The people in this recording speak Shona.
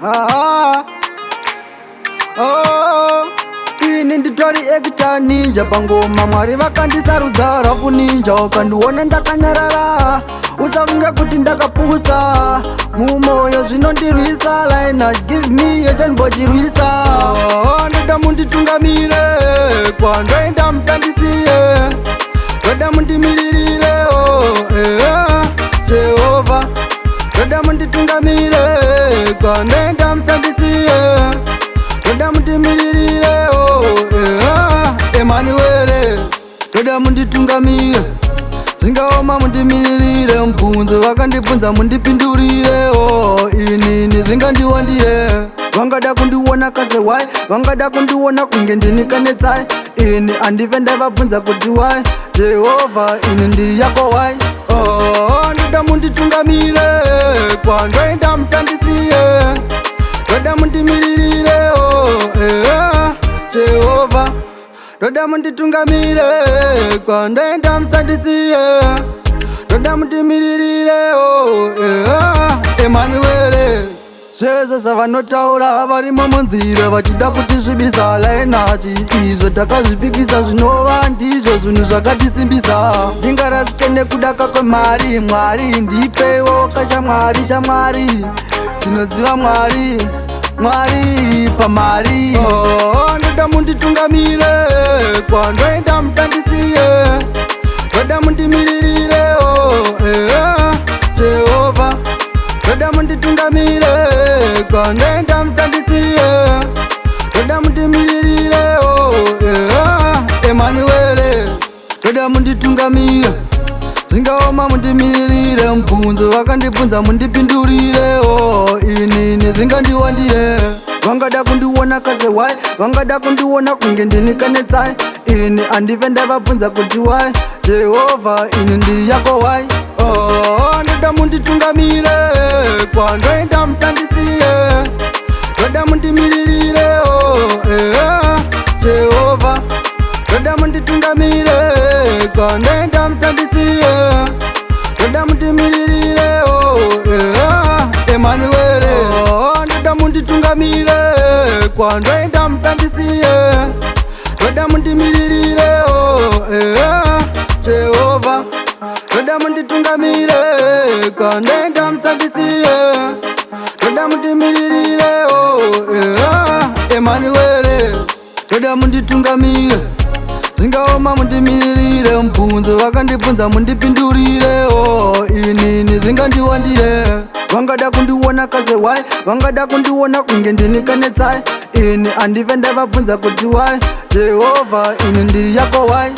Ah, oh, ini nditori ekita ninja pangoma. Mwari vakandisarudza rafu ninja, ukandiona ndakanyarara usafunga kuti ndakapusa. Mumoyo zvinondirwisa, laina give me yechanimbochirwisa. Ndoda munditungamire kwandoenda musandisiye, ndoda mundimiririre Jehova, ndoda munditungamire kwandoenda musandisiye, ndoda mundimiririre Emanuele, ndoda munditungamire zvingaoma mundimiririre. Mubvunzo vakandibvunza mundipindurire inini zvingandiwandire. Vangada kundiona kase wai, vangada kundiona kunge ndini kanetsai. Ini andive ndavabvunza kuti wai, Jehovha ini ndiri yako wai. Ndoda munditungamire kwandoenda musandisiye, ndoda mundimiririre Jehova, ndoda munditungamire kwandoenda musandisiye, ndoda mundimiririre Emanuele. Zvese savanotaura varimo munzira vachida kutisvibisa, lainachi izvo takazvipikisa zvinova ndizvo zvinhu zvakatisimbisa. Ndingarasike nekudaka kwemari, Mwari ndipewo kashamwari shamwari zvinoziva Mwari, Mwari pamari. Ndoda munditungamire kwandoenda musandisiye, ndoda mundimiririre Jehova, ndoda munditungamire kwandoenda musandisiye, ndoda mundimiririre Emanuele, ndoda munditungamire zvingaoma mundimiririre. Mubvunzo vakandibvunza mundipindurire inini zvingandiwandire. Vangada kundiona kase wai, vangada kundiona kunge ndini kanetsai. Ini andive ndavabvunza kuti wai, Jehovha ini ndiri yako wai. Ndoda munditungamire kwandoenda musandisiye, ndoda mundimiririre Jehova, ndoda munditungamire kwandoenda musandisiye, ndoda mundimiririre Emanuele. Ndoda munditungamire kwandoenda musandisiye, ndoda mundimiririre Jehova, ndoda munditungamire kwandoenda musandisiye, ndoda mundimiririre Emanuele, ndoda munditungamire zvingaoma mundimiririre. Mubvunzo vakandibvunza mundipindurire inini zvingandiwandire. Vangada kundiona kase wai, vangada kundiona kunge ndini kanetsai. Ini andive ndavabvunza kuti wai, Jehovha ini ndiri yako wai.